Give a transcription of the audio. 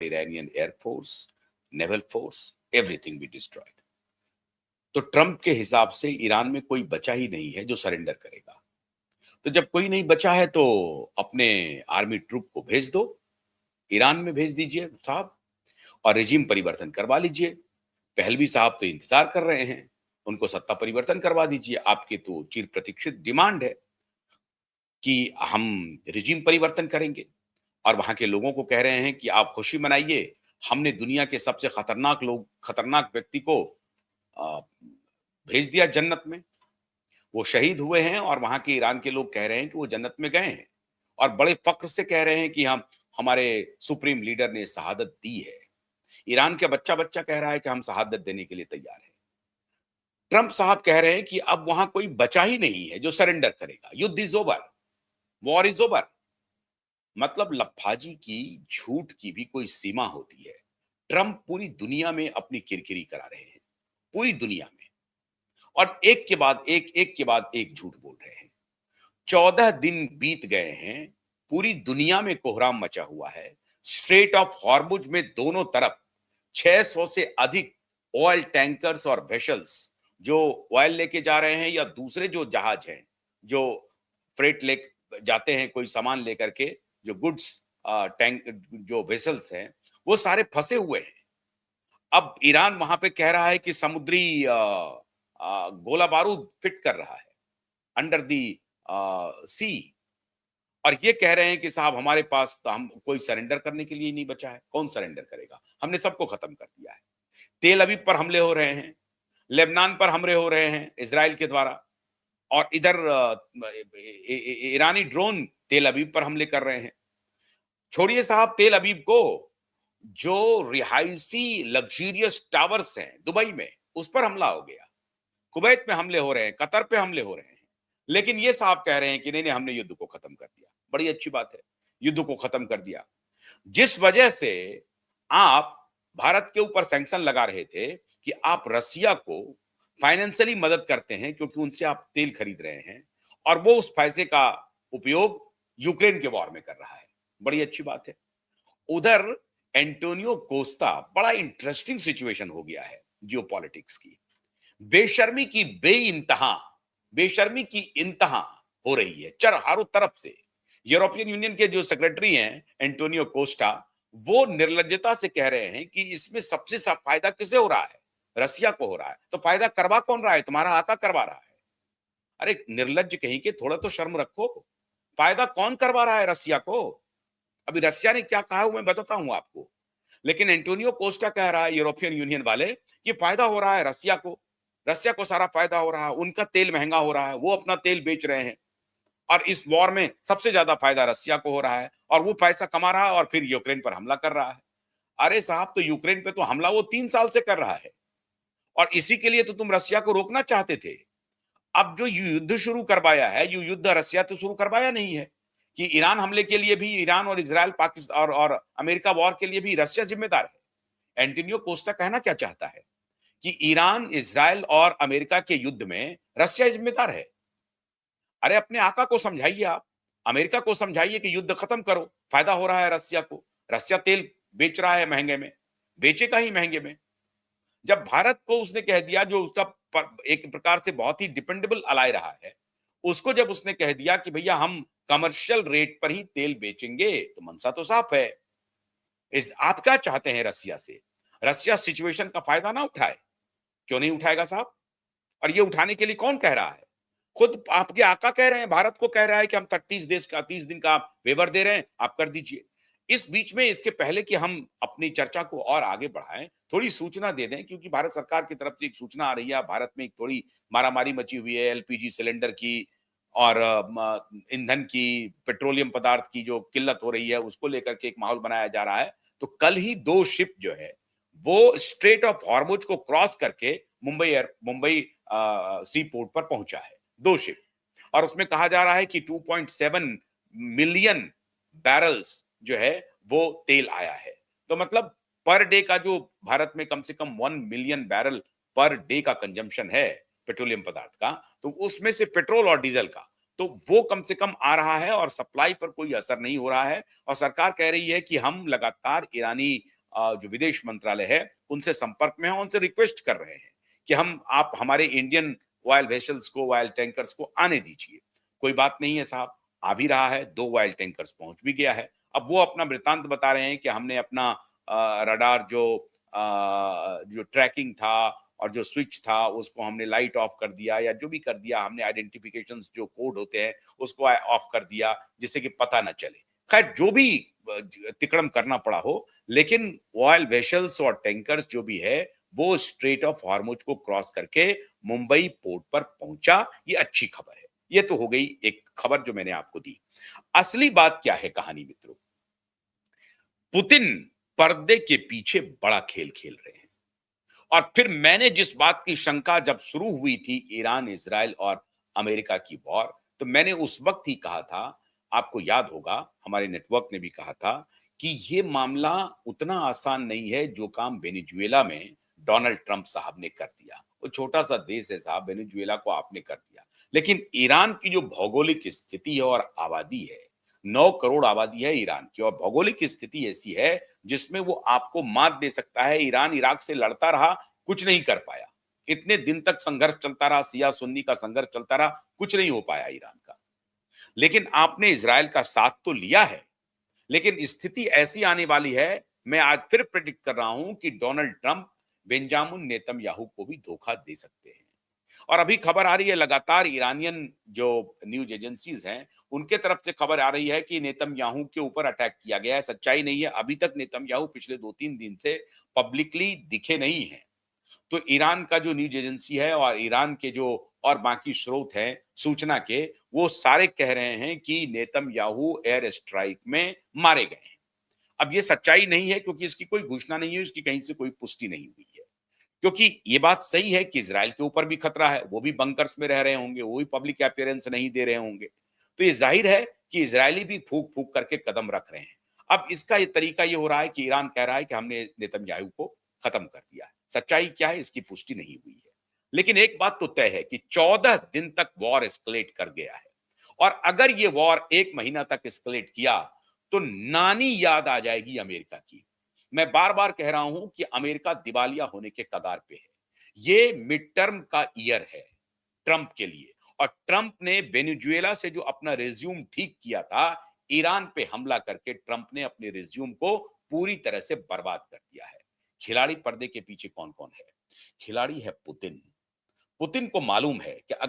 Iranian Air Force, Naval Force, everything we destroyed. तो Trump के हिसाब से ईरान में कोई बचा ही नहीं है जो सरेंडर करेगा। तो जब कोई नहीं बचा है तो अपने आर्मी ट्रूप को भेज दो, ईरान में भेज दीजिए साहब और रेजिम परिवर्तन करवा लीजिए। पहलवी साहब तो इंतजार कर रहे हैं, उनको सत्ता परिवर्तन करवा दीजिए। आपकी तो चिर प्रतीक्षित डिमांड है कि हम रेजिम परिवर्तन करेंगे और वहां के लोगों को कह रहे हैं कि आप खुशी मनाइए, हमने दुनिया के सबसे खतरनाक व्यक्ति को अ, भेज दिया जन्नत में। वो शहीद हुए हैं और वहां के ईरान के लोग कह रहे हैं कि वो जन्नत में गए हैं और बड़े फख्र से कह रहे हैं कि हम हमारे सुप्रीम लीडर ने शहादत दी है। ईरान का बच्चा बच्चा कह रहा है कि हम शहादत देने के लिए तैयार हैं। ट्रंप साहब कह रहे हैं कि अब वहां कोई बचा ही नहीं है जो सरेंडर करेगा, युद्ध is over, war is over. मतलब लफाजी की, झूठ की भी कोई सीमा होती है। ट्रंप पूरी दुनिया में अपनी किरकिरी करा रहे हैं, पूरी दुनिया में, और एक के बाद एक झूठ बोल रहे हैं। 14 दिन बीत गए हैं, पूरी दुनिया में कोहराम मचा हुआ है। स्ट्रेट ऑफ हॉर्मुज में दोनों तरफ 600 से अधिक ऑयल टैंकर्स और वेसल्स जो ऑयल लेके जा रहे हैं या दूसरे जो जहाज हैं जो फ्रेट ले जाते हैं कोई सामान लेकर के, जो गुड्स टैंक जो वेसल्स हैं वो सारे फंसे हुए हैं। अब ईरान वहां पे कह रहा है कि समुद्री गोला बारूद फिट कर रहा है अंडर दी सी, और ये कह रहे हैं कि साहब हमारे पास तो हम कोई सरेंडर करने के लिए ही नहीं बचा है। कौन सरेंडर करेगा? हमने सबको खत्म कर दिया है। तेल अवीव पर हमले हो रहे हैं, लेबनान पर हमले हो रहे हैं इजराइल के द्वारा, और इधर ईरानी ड्रोन तेल अवीव पर हमले कर रहे हैं। छोड़िए साहब तेल अवीव को, जो रिहायशी लग्जरियस टावर्स हैं दुबई में, उस पर हमला हो गया। कुवैत में हमले हो रहे हैं, कतर पे हमले हो रहे हैं। लेकिन ये साहब कह रहे हैं कि नहीं नहीं हमने युद्ध को खत्म कर दिया। बड़ी अच्छी बात है, युद्ध को खत्म कर दिया। जिस वजह से आप भारत के ऊपर सैंक्शन लगा रहे थे कि आप रसिया को फाइनेंशियली मदद करते हैं क्योंकि उनसे आप तेल खरीद रहे हैं, और वो उस पैसे का उपयोग यूक्रेन के वॉर में कर रहा है। बड़ी अच्छी बात है। उधर एंटोनियो कोस्टा, बड़ा इंटरेस्टिंग सिचुएशन हो गया है जियोपॉलिटिक्स की। बेशर्मी की इंतहा हो रही है चारों तरफ से। यूरोपियन यूनियन के जो सेक्रेटरी हैं एंटोनियो कोस्टा, वो निर्लज्जता से कह रहे हैं कि इसमें सबसे फायदा किसे हो रहा है? रसिया को हो रहा है। तो फायदा करवा कौन रहा है? तुम्हारा आका करवा रहा है। अरे निर्लज्ज कहीं के, थोड़ा तो शर्म रखो। फायदा कौन करवा रहा है रसिया को? अभी रसिया ने क्या कहा मैं बताता हूं आपको। लेकिन एंटोनियो कोस्टा कह रहा है, यूरोपियन यूनियन वाले, कि फायदा हो रहा है रसिया को सारा फायदा हो रहा है। उनका तेल महंगा हो रहा है, वो अपना तेल बेच रहे हैं, और इस वॉर में सबसे ज्यादा फायदा रसिया को हो रहा है, और वो पैसा कमा रहा है और फिर यूक्रेन पर हमला कर रहा है। अरे साहब, तो यूक्रेन पे तो हमला वो 3 साल से कर रहा है, और इसी के लिए तो तुम रसिया को रोकना चाहते थे। अब जो युद्ध शुरू करवाया है, ये युद्ध रसिया तो शुरू करवाया नहीं है, कि ईरान हमले के लिए भी ईरान और इजराइल पाकिस्तान और अमेरिका वॉर के लिए भी रसिया जिम्मेदार है। एंटोनियो कोस्टा कहना क्या चाहता है कि ईरान, इजराइल और अमेरिका के युद्ध में रसिया जिम्मेदार है। अरे अपने आका को समझाइए, आप अमेरिका को समझाइए कि युद्ध खत्म करो, फायदा हो रहा है रसिया को। रसिया तेल बेच रहा है महंगे में, बेचेगा ही महंगे में। जब भारत को उसने कह दिया, जो उसका एक प्रकार से बहुत ही डिपेंडेबल अलाय रहा है, उसको जब उसने कह दिया कि भैया हम कमर्शियल रेट पर ही तेल बेचेंगे, तो मनसा तो साफ है। इस आप क्या चाहते हैं रसिया से? रसिया सिचुएशन का फायदा ना उठाए? क्यों नहीं उठाएगा साहब? और ये उठाने के लिए कौन कह रहा है? खुद आपके आका कह रहे हैं, भारत को कह रहा है कि हम 30 दिन का आप वेवर दे रहे हैं, आप कर दीजिए। इस बीच में, इसके पहले कि हम अपनी चर्चा को और आगे बढ़ाएं, थोड़ी सूचना दे दें, क्योंकि भारत सरकार की तरफ से एक सूचना आ रही है। भारत में एक थोड़ी मारामारी मची हुई है एलपीजी सिलेंडर की, और ईंधन की, पेट्रोलियम पदार्थ की जो किल्लत हो रही है, उसको लेकर के एक माहौल बनाया जा रहा है। तो कल ही 2 शिप जो है वो स्ट्रेट ऑफ हॉर्मुज को क्रॉस करके मुंबई सी पोर्ट पर पहुंचा है, 2 शिप। और उसमें कहा जा रहा है कि 2.7 मिलियन बैरल्स जो है वो तेल आया है। तो मतलब पर डे का जो भारत में कम से कम 1 मिलियन बैरल पर डे का कंजम्पशन है पेट्रोलियम पदार्थ का, तो उसमें से पेट्रोल और डीजल का तो वो कम से कम आ रहा है और सप्लाई पर कोई असर नहीं हो रहा है और सरकार कह रही है कि हम लगातार ईरानी जो विदेश मंत्रालय है, उनसे संपर्क में हैं, उनसे रिक्वेस्ट कर रहे हैं कि हम आप हमारे इंडियन ऑयल वेसल्स को, ऑयल टैंकर्स को आने दीजिए। कोई बात नहीं है साहब, आ भी रहा है, 2 ऑयल टैंकर्स पहुँच भी गया है। अब वो अपना वृत्तांत बता रहे हैं कि हमने अपना रडार जो ट्रैकिंग था और जो स्विच था उसको हमने लाइट ऑफ कर दिया या जो भी कर दिया, हमने आइडेंटिफिकेशंस जो कोड होते हैं उसको ऑफ कर दिया जिससे कि पता ना चले। खैर जो भी तिकड़म करना पड़ा हो, लेकिन ऑयल वेसल्स और टैंकर्स जो भी है वो स्ट्रेट ऑफ हॉर्मुज को क्रॉस करके मुंबई पोर्ट पर पहुंचा। ये अच्छी खबर है। ये तो हो गई एक खबर जो मैंने आपको दी। असली बात क्या है कहानी मित्रों? पुतिन पर्दे के पीछे बड़ा खेल खेल रहे हैं। और फिर मैंने जिस बात की शंका जब शुरू हुई थी ईरान, इज़राइल और अमेरिका की वॉर, तो मैंने उस वक़्त ही कहा था, आपको याद होगा हमारे नेटवर्क ने भी कहा था कि ये मामला उतना आसान नहीं है जो काम वेनेजुएला में डोनाल्ड ट्रंप साहब ने कर दिया। वो छोटा-सा देश है साहब, वेनेजुएला को आपने कर दिया। लेकिन ईरान की जो भौगोलिक स्थिति है और आबादी है, 9 करोड़ आबादी है ईरान की और भौगोलिक स्थिति ऐसी है जिसमें वो आपको मात दे सकता है। ईरान इराक से लड़ता रहा, कुछ नहीं कर पाया। इतने दिन तक संघर्ष चलता रहा, शिया सुन्नी का संघर्ष चलता रहा, कुछ नहीं हो पाया ईरान का। लेकिन आपने इज़राइल का साथ तो लिया है, लेकिन स्थिति ऐसी आने वाली है, मैं आज फिर प्रेडिक्ट कर रहा हूं कि डोनाल्ड ट्रंप बेंजामिन नेतन्याहू को भी धोखा दे सकते हैं। और अभी खबर आ रही है लगातार ईरानियन जो न्यूज़ एजेंसीज़ हैं, उनके तरफ से खबर आ रही है कि नेतन्याहू के ऊपर अटैक किया गया है। सच्चाई नहीं है, अभी तक नेतन्याहू पिछले 2-3 दिन से पब्लिकली दिखे नहीं हैं। तो ईरान का जो न्यूज़ एजेंसी है और ईरान के जो और बाकी स्रोत हैं सूचना के, वो सारे कह रहे हैं कि नेतन्याहू एयर स्ट्राइक में मारे गए हैं। अब ये सच्चाई नहीं है क्योंकि इसकी कोई घोषणा नहीं है, इसकी कहीं से कोई पुष्टि नहीं हुई है। क्योंकि ये बात सही है कि इज़राइल के ऊपर भी खतरा है, वो भी बंकर्स में रह रहे होंगे, वो भी पब्लिक अपीयरेंस नहीं दे रहे होंगे। तो ये ज़ाहिर है कि इज़राइली भी फूँक-फूँक करके कदम रख रहे हैं। अब इसका ये तरीका ये हो रहा है कि ईरान कह रहा है कि हमने नेतन्याहू को खत्म कर दिया है। सच्चाई क्या है इसकी पुष्टि नहीं हुई है। लेकिन एक बात तो तय है कि 14 दिन तक वॉर एस्केलेट कर गया है और अगर ये वॉर 1 महीना तक एस्केलेट किया, तो नानी याद आ जाएगी अमेरिका की। मैं बार-बार कह रहा हूं कि अमेरिका दिवालिया होने के कगार पे है। ये मिड टर्म का ईयर है ट्रंप के लिए और ट्रंप ने वेनेजुएला से जो अपना रिज्यूम ठीक किया था, ईरान पे हमला करके ट्रंप ने अपने रिज्यूम को पूरी तरह से बर्बाद कर दिया है। खिलाड़ी पर्दे के पीछे कौन-कौन है? खिलाड़ी है पुतिन। पुतिन को मालूम है कि अगर